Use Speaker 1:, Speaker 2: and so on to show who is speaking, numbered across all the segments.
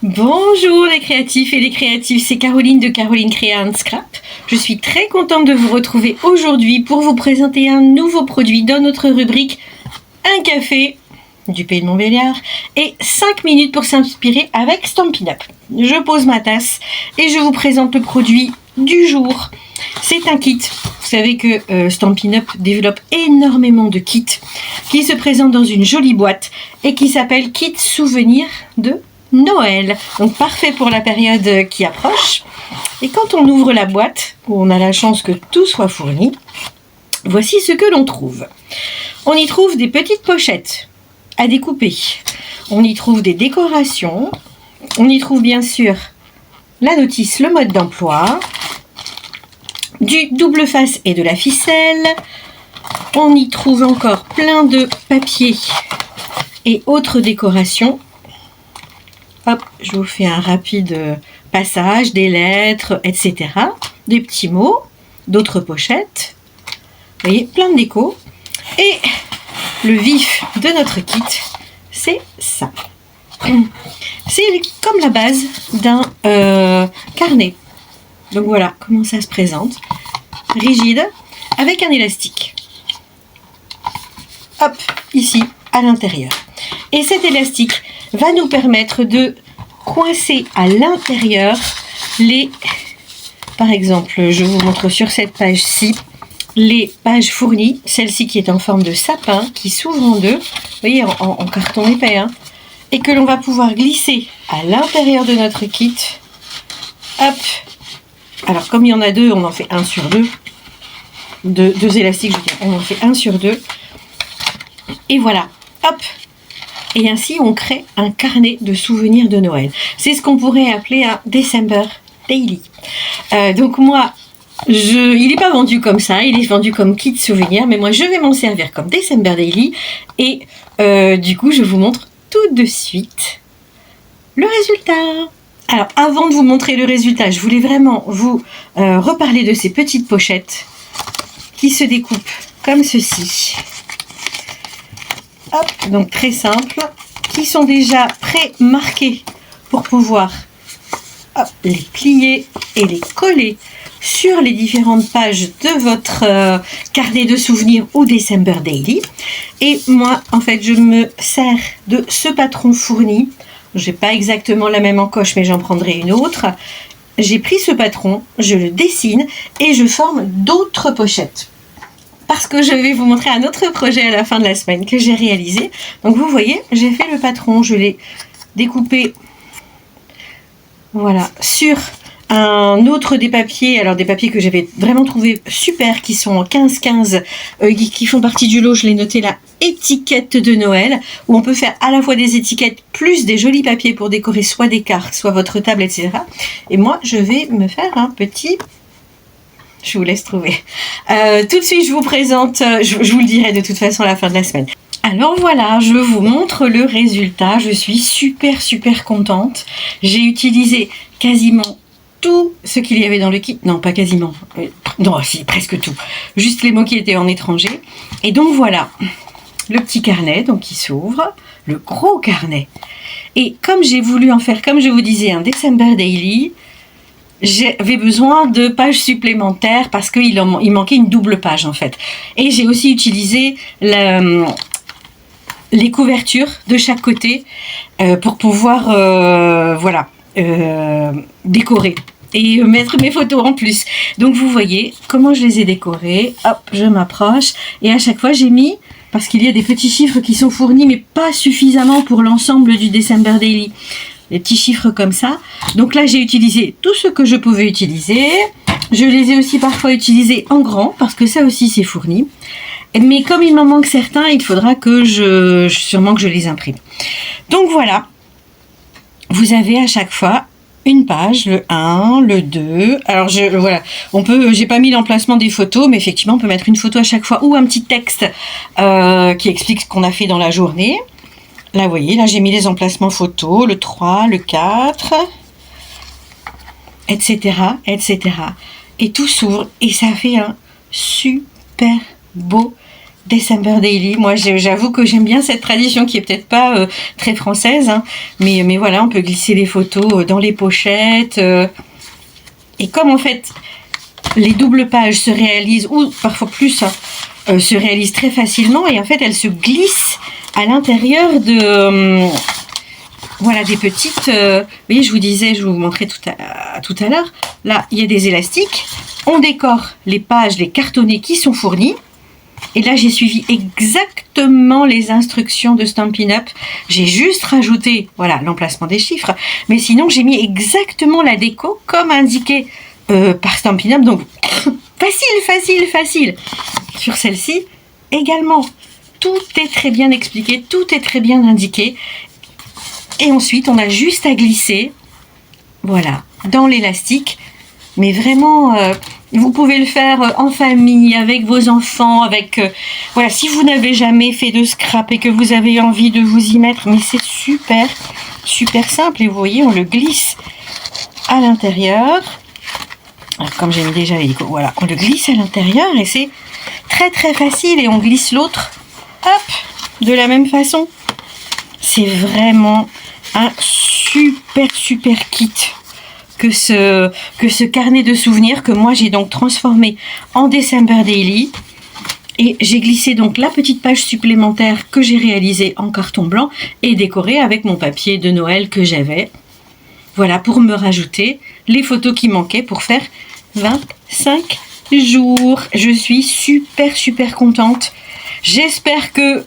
Speaker 1: Bonjour les créatifs et les créatives, c'est Caroline de Caroline Créa and Scrap. Je suis très contente de vous retrouver aujourd'hui pour vous présenter un nouveau produit dans notre rubrique Un café du Pays de Montbéliard et 5 minutes pour s'inspirer avec Stampin' Up. Je pose ma tasse et je vous présente le produit du jour. C'est un kit. Vous savez que Stampin' Up développe énormément de kits qui se présentent dans une jolie boîte et qui s'appelle Kit Souvenir de Noël. Donc parfait pour la période qui approche. Et quand on ouvre la boîte, où on a la chance que tout soit fourni, voici ce que l'on trouve. On y trouve des petites pochettes à découper. On y trouve des décorations. On y trouve bien sûr la notice, le mode d'emploi, du double face et de la ficelle. On y trouve encore plein de papiers et autres décorations. Hop, je vous fais un rapide passage, des lettres, etc. Des petits mots, d'autres pochettes. Vous voyez, plein de déco. Et le vif de notre kit, c'est ça. C'est comme la base d'un carnet. Donc voilà comment ça se présente. Rigide, avec un élastique. Hop, ici, à l'intérieur. Et cet élastique va nous permettre de coincer à l'intérieur les... Par exemple, je vous montre sur cette page-ci les pages fournies. Celle-ci qui est en forme de sapin, qui s'ouvre en deux. Vous voyez, en carton épais. Hein, et que l'on va pouvoir glisser à l'intérieur de notre kit. Hop. Alors, comme il y en a deux, on en fait un sur deux. Deux élastiques, je veux dire. On en fait un sur deux. Et voilà. Hop. Et ainsi, on crée un carnet de souvenirs de Noël. C'est ce qu'on pourrait appeler un December Daily. Donc moi, il n'est pas vendu comme ça, il est vendu comme kit souvenir, mais moi, je vais m'en servir comme December Daily. Et du coup, je vous montre tout de suite le résultat. Alors, avant de vous montrer le résultat, je voulais vraiment vous reparler de ces petites pochettes qui se découpent comme ceci. Hop, donc très simple, qui sont déjà pré-marqués pour pouvoir les plier et les coller sur les différentes pages de votre carnet de souvenirs ou December Daily. Et moi, en fait, je me sers de ce patron fourni. Je n'ai pas exactement la même encoche, mais j'en prendrai une autre. J'ai pris ce patron, je le dessine et je forme d'autres pochettes. Parce que je vais vous montrer un autre projet à la fin de la semaine que j'ai réalisé. Donc vous voyez, j'ai fait le patron, je l'ai découpé voilà, sur un autre des papiers, alors des papiers que j'avais vraiment trouvé super, qui sont en 15-15, qui font partie du lot, je l'ai noté là, étiquette de Noël, où on peut faire à la fois des étiquettes plus des jolis papiers pour décorer soit des cartes, soit votre table, etc. Et moi, je vais me faire un petit... Je vous laisse trouver. Tout de suite, je vous présente, je vous le dirai de toute façon à la fin de la semaine. Alors voilà, je vous montre le résultat. Je suis super contente. J'ai utilisé quasiment tout ce qu'il y avait dans le kit. Non, pas quasiment. Non, si, presque tout. Juste les mots qui étaient en étranger. Et donc voilà, le petit carnet donc qui s'ouvre, le gros carnet. Et comme j'ai voulu en faire, comme je vous disais, un December Daily, j'avais besoin de pages supplémentaires parce qu'il manquait une double page en fait. Et j'ai aussi utilisé les couvertures de chaque côté pour pouvoir décorer et mettre mes photos en plus. Donc vous voyez comment je les ai décorées. Hop, je m'approche et à chaque fois j'ai mis, parce qu'il y a des petits chiffres qui sont fournis mais pas suffisamment pour l'ensemble du December Daily. Des petits chiffres comme ça. Donc là, j'ai utilisé tout ce que je pouvais utiliser. Je les ai aussi parfois utilisés en grand, parce que ça aussi, c'est fourni. Mais comme il m'en manque certains, il faudra que sûrement que je les imprime. Donc voilà. Vous avez à chaque fois une page, le 1, le 2. Alors, voilà. J'ai pas mis l'emplacement des photos, mais effectivement, on peut mettre une photo à chaque fois ou un petit texte qui explique ce qu'on a fait dans la journée. Là, vous voyez, là, j'ai mis les emplacements photos, le 3, le 4, etc., etc. Et tout s'ouvre et ça fait un super beau December Daily. Moi, j'avoue que j'aime bien cette tradition qui est peut-être pas très française, hein, mais voilà, on peut glisser les photos dans les pochettes. Et comme en fait, les doubles pages se réalisent, ou parfois plus, hein, se réalisent très facilement, et en fait, elles se glissent à l'intérieur de... voilà, des petites... vous voyez, je vous disais, je vous montrais tout à l'heure, là, il y a des élastiques, on décore les pages, les cartonnés qui sont fournis. Et là, j'ai suivi exactement les instructions de Stampin' Up. J'ai juste rajouté, voilà, l'emplacement des chiffres. Mais sinon, j'ai mis exactement la déco comme indiqué par Stampin' Up. Donc, facile. Sur celle-ci, également, tout est très bien expliqué, tout est très bien indiqué. Et ensuite, on a juste à glisser, voilà, dans l'élastique. Mais vraiment... vous pouvez le faire en famille, avec vos enfants, avec... voilà, si vous n'avez jamais fait de scrap et que vous avez envie de vous y mettre, mais c'est super simple. Et vous voyez, on le glisse à l'intérieur. Comme j'ai mis déjà les décos, voilà, on le glisse à l'intérieur et c'est très facile. Et on glisse l'autre, hop, de la même façon. C'est vraiment un super kit. Que ce carnet de souvenirs que moi j'ai donc transformé en December Daily, et j'ai glissé donc la petite page supplémentaire que j'ai réalisée en carton blanc et décorée avec mon papier de Noël que j'avais, voilà, pour me rajouter les photos qui manquaient pour faire 25 jours. Je suis super contente. J'espère que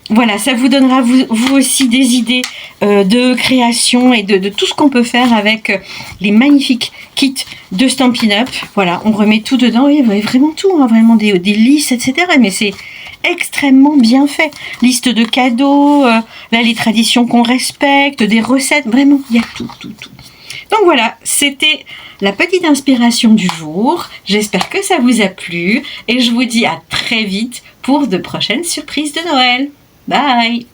Speaker 1: voilà, ça vous donnera vous aussi des idées de création et de tout ce qu'on peut faire avec les magnifiques kits de Stampin' Up. Voilà, on remet tout dedans, et vraiment tout, hein, vraiment des listes, etc. Mais c'est extrêmement bien fait. Liste de cadeaux, là les traditions qu'on respecte, des recettes, vraiment, il y a tout. Donc voilà, c'était la petite inspiration du jour. J'espère que ça vous a plu et je vous dis à très vite pour de prochaines surprises de Noël. Bye!